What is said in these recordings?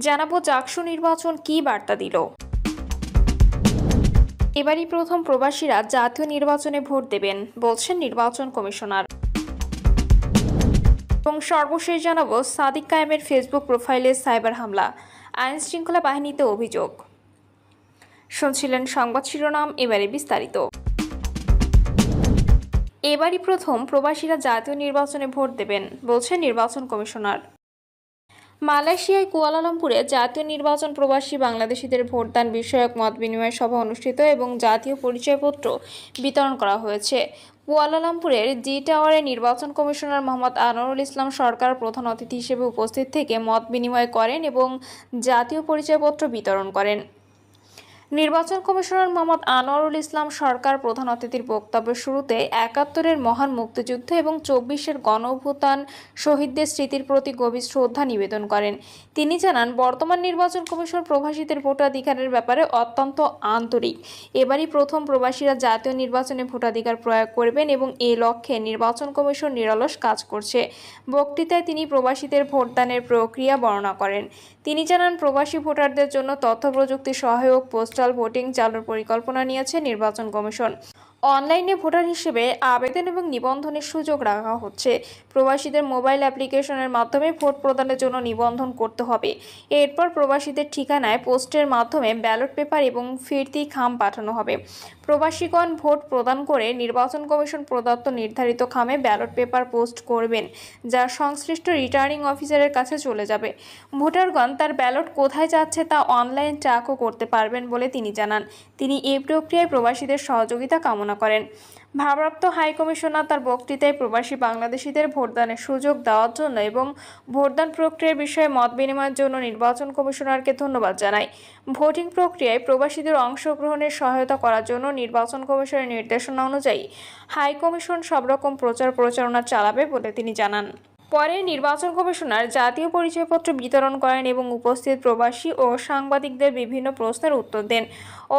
জানাবো জাকসু নির্বাচন কী বার্তা দিল। এবারই প্রথম প্রবাসীরা জাতীয় নির্বাচনে ভোট দেবেন বলছেন নির্বাচন কমিশনার। এবং সর্বশেষ জানাবো সাদিক কায়েমের ফেসবুক প্রোফাইলে সাইবার হামলা, আইন শৃঙ্খলা বাহিনীতে অভিযোগ। শুনছিলেন সংবাদ শিরোনাম, এবারে বিস্তারিত। এবারই প্রথম প্রবাসীরা জাতীয় নির্বাচনে ভোট দেবেন বলছেন নির্বাচন কমিশনার। মালয়েশিয়ায় কুয়ালালামপুরে জাতীয় নির্বাচন প্রবাসী বাংলাদেশিদের ভোটদান বিষয়ক মত বিনিময় সভা অনুষ্ঠিত এবং জাতীয় পরিচয়পত্র বিতরণ করা হয়েছে। কুয়ালালামপুরের জি টাওয়ারে নির্বাচন কমিশনার মোহাম্মদ আনোয়ারুল ইসলাম সরকার প্রধান অতিথি হিসেবে উপস্থিত থেকে মত বিনিময় করেন এবং জাতীয় পরিচয়পত্র বিতরণ করেন। নির্বাচন কমিশনার মোহাম্মদ আনোয়ারুল ইসলাম সরকার প্রধান অতিথির বক্তব্যের শুরুতে ৭১-এর মহান মুক্তিযুদ্ধ এবং ২৪-এর গণঅভ্যুত্থান শহীদদের স্মৃতির প্রতি গভীর শ্রদ্ধা নিবেদন করেন। তিনি জানান, বর্তমান নির্বাচন কমিশন প্রবাসীদের ভোটাধিকারের ব্যাপারে অত্যন্ত আন্তরিক। এবারই প্রথম প্রবাসীরা জাতীয় নির্বাচনে ভোটাধিকার প্রয়োগ করবেন এবং এই লক্ষ্যে নির্বাচন কমিশন নিরলস কাজ করছে। বক্তৃতায় তিনি প্রবাসীদের ভোটদানের প্রক্রিয়া বর্ণনা করেন। তিনি জানান, প্রবাসী ভোটারদের জন্য তথ্য প্রযুক্তি সহায়ক পোস্টাল ভোটিং চালুর পরিকল্পনা নিয়েছে নির্বাচন কমিশন। অনলাইনে ভোটার হিসেবে আবেদন এবং নিবন্ধনের সুযোগ রাখা হচ্ছে। প্রবাসীদের মোবাইল অ্যাপ্লিকেশনের মাধ্যমে ভোট প্রদানের জন্য নিবন্ধন করতে হবে। এরপর প্রবাসীদের ঠিকানায় পোস্টের মাধ্যমে ব্যালট পেপার এবং ফিরতি খাম পাঠানো হবে। প্রবাসীগণ ভোট প্রদান করে নির্বাচন কমিশন প্রদত্ত নির্ধারিত খামে ব্যালট পেপার পোস্ট করবেন, যা সংশ্লিষ্ট রিটার্নিং অফিসারের কাছে চলে যাবে। ভোটারগণ তার ব্যালট কোথায় যাচ্ছে তা অনলাইন ট্র্যাকও করতে পারবেন বলে তিনি জানান। তিনি এই প্রক্রিয়ায় প্রবাসীদের সহযোগিতা কামনা করেন। ভারপ্রাপ্ত হাইকমিশনার তার বক্তৃতায় প্রবাসী বাংলাদেশিদের ভোটদানের সুযোগ দেওয়ার জন্য এবং ভোটদান প্রক্রিয়ার বিষয়ে মত বিনিময়ের জন্য নির্বাচন কমিশনারকে ধন্যবাদ জানায়। ভোটিং প্রক্রিয়ায় প্রবাসীদের অংশগ্রহণের সহায়তা করার জন্য নির্বাচন কমিশনের নির্দেশনা অনুযায়ী হাইকমিশন সব রকম প্রচারণা চালাবে বলে তিনি জানান। পরে নির্বাচন কমিশনার জাতীয় পরিচয়পত্র বিতরণ করেন এবং উপস্থিত প্রবাসী ও সাংবাদিকদের বিভিন্ন প্রশ্নের উত্তর দেন।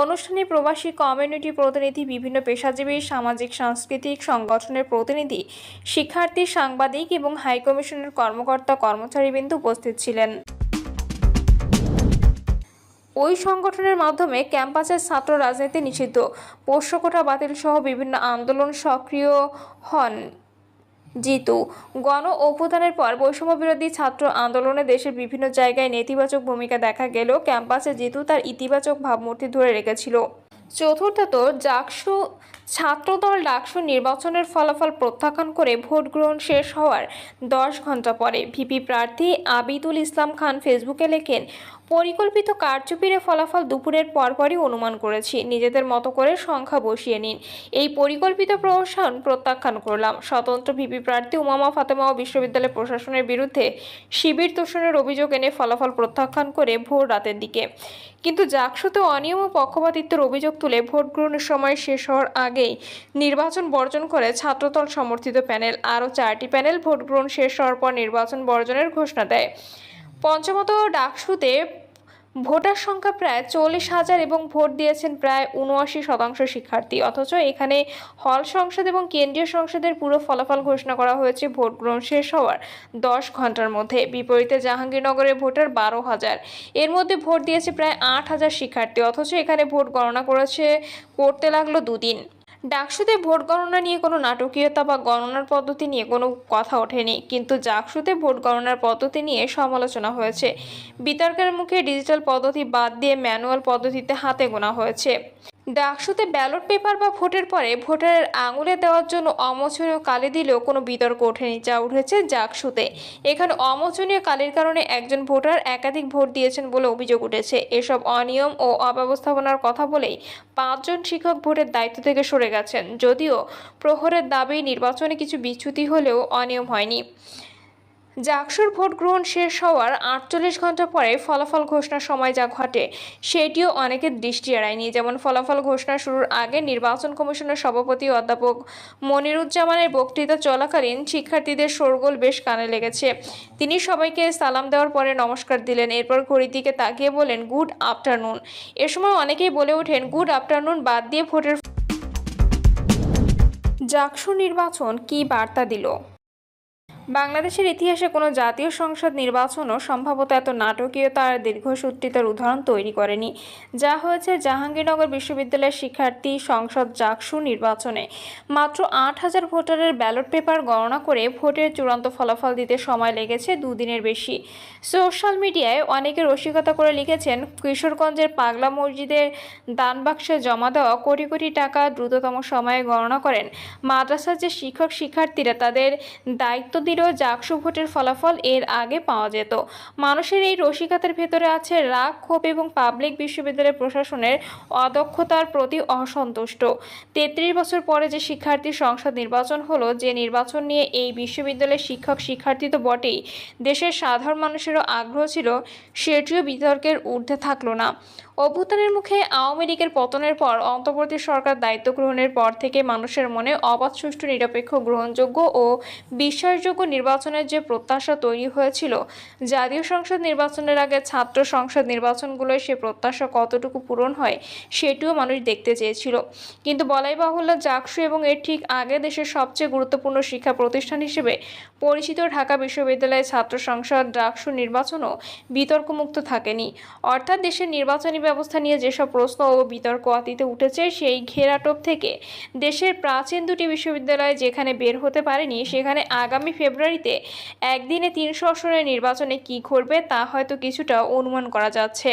অনুষ্ঠানে প্রবাসী কমিউনিটি প্রতিনিধি, বিভিন্ন পেশাজীবী, সামাজিক সাংস্কৃতিক সংগঠনের প্রতিনিধি, শিক্ষার্থী, সাংবাদিক এবং হাইকমিশনের কর্মকর্তা কর্মচারীবৃন্দ উপস্থিত ছিলেন। ওই সংগঠনের মাধ্যমে ক্যাম্পাসের ছাত্র রাজনীতি নিষিদ্ধ, পোষ্য কোটা বাতিল সহ বিভিন্ন আন্দোলন সক্রিয় হন জিতু। গণ অভ্যুত্থানের পর বৈষম্য বিরোধী ছাত্র আন্দোলনে দেশের বিভিন্ন জায়গায় নেতিবাচক ভূমিকা দেখা গেলেও ক্যাম্পাসে জিতু তার ইতিবাচক ভাবমূর্তি ধরে রেখেছিল। চতুর্থত, জাকসু ছাত্রদল ডাকসু নির্বাচনের ফলাফল প্রত্যাখ্যান করে ভোট গ্রহণ শেষ হওয়ার 10 ঘন্টা পরে ভিপি প্রার্থী আবিদুল ইসলাম খান ফেসবুকে লেখেন, পরিকল্পিত কারচুপির ফলাফল দুপুরের পরপরই অনুমান করেছি। নিজেদের মতো করে সংখ্যা বসিয়ে নিন। এই পরিকল্পিত প্রহসন প্রত্যাখ্যান করলাম। স্বতন্ত্র ভিপি প্রার্থী উমামা ফাতেমা ও বিশ্ববিদ্যালয় প্রশাসনের বিরুদ্ধে শিবির তোষণের অভিযোগ এনে ফলাফল প্রত্যাখ্যান করে ভোর রাতের দিকে কিন্তু জাকসুতে অনিয়ম ও পক্ষপাতিত্বের অভিযোগ তুলে ভোট গ্রহণের সময় শেষ হওয়ার আগেই নির্বাচন বর্জন করে ছাত্রদল সমর্থিত প্যানেল আরও 4টি প্যানেল ভোট গ্রহণ শেষ হওয়ার পর নির্বাচন বর্জনের ঘোষণা দেয়। পঞ্চমত, ডাকসুতে ভোটার সংখ্যা প্রায় 40,000 এবং ভোট দিয়েছেন প্রায় 79% শিক্ষার্থী। অথচ এখানে হল সংসদ এবং কেন্দ্রীয় সংসদের পুরো ফলাফল ঘোষণা করা হয়েছে ভোট গ্রহণ শেষ হওয়ার 10 ঘন্টার মধ্যে। বিপরীতে জাহাঙ্গীরনগরে ভোটার 12,000, এর মধ্যে ভোট দিয়েছে প্রায় 8,000 শিক্ষার্থী। অথচ এখানে ভোট গণনা করতে লাগলো 2 দিন। ডাকসুতে ভোট গণনা নিয়ে কোনো নাটকীয়তা বা গণনার পদ্ধতি নিয়ে কোনো কথা ওঠেনি, কিন্তু জাকসুতে ভোট গণনার পদ্ধতি নিয়ে সমালোচনা হয়েছে। বিতর্কের মুখে ডিজিটাল পদ্ধতি বাদ দিয়ে ম্যানুয়াল পদ্ধতিতে হাতে গোনা হয়েছে। ডাকসুতে ব্যালট পেপার বা ভোটের পরে ভোটারের আঙুলে দেওয়ার জন্য অমোচনীয় কালি দিলেও কোনো বিতর্ক ওঠেনি, যা উঠেছে জাকসুতে। এখানে অমোচনীয় কালির কারণে একজন ভোটার একাধিক ভোট দিয়েছেন বলে অভিযোগ উঠেছে। এসব অনিয়ম ও অব্যবস্থাপনার কথা বলেই 5 জন শিক্ষক ভোটের দায়িত্ব থেকে সরে গেছেন। যদিও প্রহরের দাবি নির্বাচনে কিছু বিচ্যুতি হলেও অনিয়ম হয়নি। জাকসুর ভোট গ্রহণ শেষ হওয়ার 48 ঘন্টা পরে ফলাফল ঘোষণার সময় যা ঘটে সেটিও অনেকের দৃষ্টি এড়ায়নি। যেমন ফলাফল ঘোষণা শুরুর আগে নির্বাচন কমিশনের সভাপতি অধ্যাপক মনিরুজ্জামানের বক্তৃতা চলাকালীন শিক্ষার্থীদের শোরগোল বেশ কানে লেগেছে। তিনি সবাইকে সালাম দেওয়ার পরে নমস্কার দিলেন, এরপর ঘড়ির দিকে তাকিয়ে বলেন গুড আফটারনুন। এ সময় অনেকেই বলে ওঠেন গুড আফটারনুন বাদ দিয়ে ভোটের। জাকসু নির্বাচন কী বার্তা দিল? বাংলাদেশের ইতিহাসে কোনো জাতীয় সংসদ নির্বাচনও সম্ভবত এত নাটকীয়তার দীর্ঘসূত্রিতার উদাহরণ তৈরি করেনি, যা হয়েছে জাহাঙ্গীরনগর বিশ্ববিদ্যালয়ের শিক্ষার্থী সংসদ জাকসু নির্বাচনে। মাত্র 8,000 ভোটারের ব্যালট পেপার গণনা করে ভোটের চূড়ান্ত ফলাফল দিতে সময় লেগেছে 2 দিনের বেশি। সোশ্যাল মিডিয়ায় অনেকে রসিকতা করে লিখেছেন, কিশোরগঞ্জের পাগলা মসজিদের দানবাক্সে জমা দেওয়া কোটি কোটি টাকা দ্রুততম সময়ে গণনা করেন মাদ্রাসার যে শিক্ষার্থীরা তাদের দায়িত্ব দিল জাকসু ভোটের ফলাফল এর আগে পাওয়া যেত। মানুষের এই রসিকতার ভেতরে আছে রাগ, ক্ষোভ এবং পাবলিক বিশ্ববিদ্যালয় প্রশাসনের অদক্ষতার প্রতি অসন্তুষ্ট। 33 বছর পরে যে শিক্ষার্থী সংসদ নির্বাচন হলো, যে নির্বাচন নিয়ে এই বিশ্ববিদ্যালয়ের শিক্ষার্থী তো বটেই, দেশের সাধারণ মানুষেরও আগ্রহ ছিল, সেটিও বিতর্কের ঊর্ধ্বে থাকলো না। অভ্যুত্থানের মুখে আওয়ামী লীগের পতনের পর অন্তর্বর্তী সরকার দায়িত্ব গ্রহণের পর থেকে মানুষের মনে অবাধ, সুষ্ঠু, নিরপেক্ষ, গ্রহণযোগ্য ও বিশ্বাসযোগ্য নির্বাচনের যে প্রত্যাশা তৈরি হয়েছিল, জাতীয় সংসদ নির্বাচনের আগে ছাত্র সংসদ নির্বাচনগুলোয় সে প্রত্যাশা কতটুকু পূরণ হয় সেটিও মানুষ দেখতে চেয়েছিল। কিন্তু বলাই বাহুল্য, জাকসু এবং এর ঠিক আগে দেশের সবচেয়ে গুরুত্বপূর্ণ শিক্ষা প্রতিষ্ঠান হিসেবে পরিচিত ঢাকা বিশ্ববিদ্যালয়ের ছাত্র সংসদ জাকসু নির্বাচনও বিতর্কমুক্ত থাকেনি। অর্থাৎ দেশের নির্বাচনী ব্যবস্থা নিয়ে যেসব প্রশ্ন ও বিতর্ক অতীতে উঠেছে, সেই ঘেরাটোপ থেকে দেশের প্রাচীন দুটি বিশ্ববিদ্যালয় যেখানে বের হতে পারেনি, সেখানে আগামী ফেব্রুয়ারিতে একদিনে 300 আসনের নির্বাচনে কী ঘটবে তা হয়তো কিছুটা অনুমান করা যাচ্ছে।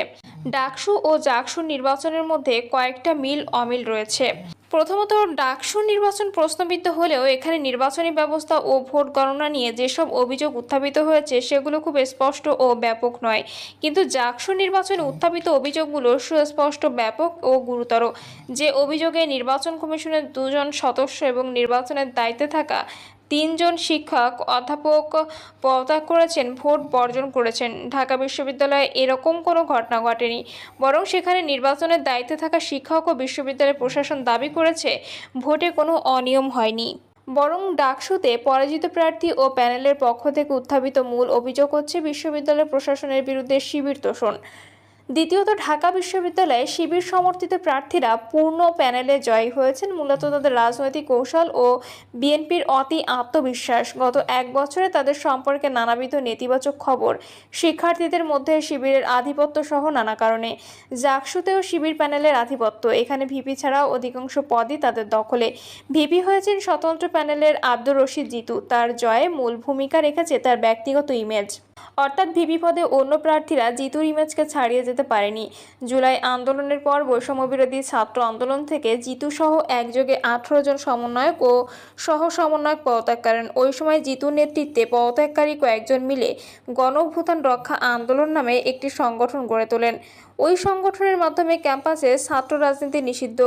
ডাকসু ও জাকসু নির্বাচনের মধ্যে কয়েকটা মিল অমিল রয়েছে। প্রথমত, ডাকসু নির্বাচন প্রশ্নবিদ্ধ হলেও এখানে নির্বাচনী ব্যবস্থা ও ভোট গণনা নিয়ে যেসব অভিযোগ উত্থাপিত হয়েছে সেগুলো খুব স্পষ্ট ও ব্যাপক নয়, কিন্তু জাকসু নির্বাচনে উত্থাপিত অভিযোগগুলো সুস্পষ্ট, ব্যাপক ও গুরুতর। যে অভিযোগে নির্বাচন কমিশনের 2 জন সদস্য এবং নির্বাচনের দায়িত্বে থাকা 3 জন শিক্ষক অধ্যাপক পদত্যাগ করেছেন, ভোট বর্জন করেছেন, ঢাকা বিশ্ববিদ্যালয়ে এরকম কোনো ঘটনা ঘটেনি। বরং সেখানে নির্বাচনের দায়িত্বে থাকা শিক্ষক ও বিশ্ববিদ্যালয় প্রশাসন দাবি করেছে ভোটে কোনো অনিয়ম হয়নি। বরং ডাকসুতে পরাজিত প্রার্থী ও প্যানেলের পক্ষ থেকে উত্থাপিত মূল অভিযোগ হচ্ছে বিশ্ববিদ্যালয় প্রশাসনের বিরুদ্ধে শিবির তোষণ। দ্বিতীয়ত, ঢাকা বিশ্ববিদ্যালয়ে শিবির সমর্থিত প্রার্থীরা পূর্ণ প্যানেলে জয়ী হয়েছেন মূলত তাদের রাজনৈতিক কৌশল ও বিএনপির অতি আত্মবিশ্বাস। গত 1 বছরে তাদের সম্পর্কে নানাবিধ নেতিবাচক খবর, শিক্ষার্থীদের মধ্যে শিবিরের আধিপত্য সহ নানা কারণে। জাকসুতেও শিবির প্যানেলের আধিপত্য, এখানে ভিপি ছাড়াও অধিকাংশ পদই তাদের দখলে। ভিপি হয়েছেন স্বতন্ত্র প্যানেলের আব্দুর রশিদ জিতু। তার জয়ে মূল ভূমিকা রেখেছে তার ব্যক্তিগত ইমেজ, অর্থাৎ ভিপি পদে অন্য প্রার্থীরা জিতুর ইমেজকে ছাড়িয়ে যেতে পারেনি। জুলাই আন্দোলনের পর বৈষম্যবিরোধী ছাত্র আন্দোলন থেকে জিতু সহ একযোগে 18 জন সমন্বয়ক ও সহ সমন্বয়ক পদত্যাগ করেন। ওই সময় জিতুর নেতৃত্বে পদত্যাগকারী কয়েকজন মিলে গণ-অভ্যুত্থান রক্ষা আন্দোলন নামে একটি সংগঠন গড়ে তোলেন। ওই সংগঠনের মাধ্যমে ক্যাম্পাসে ছাত্র রাজনীতি নিষিদ্ধ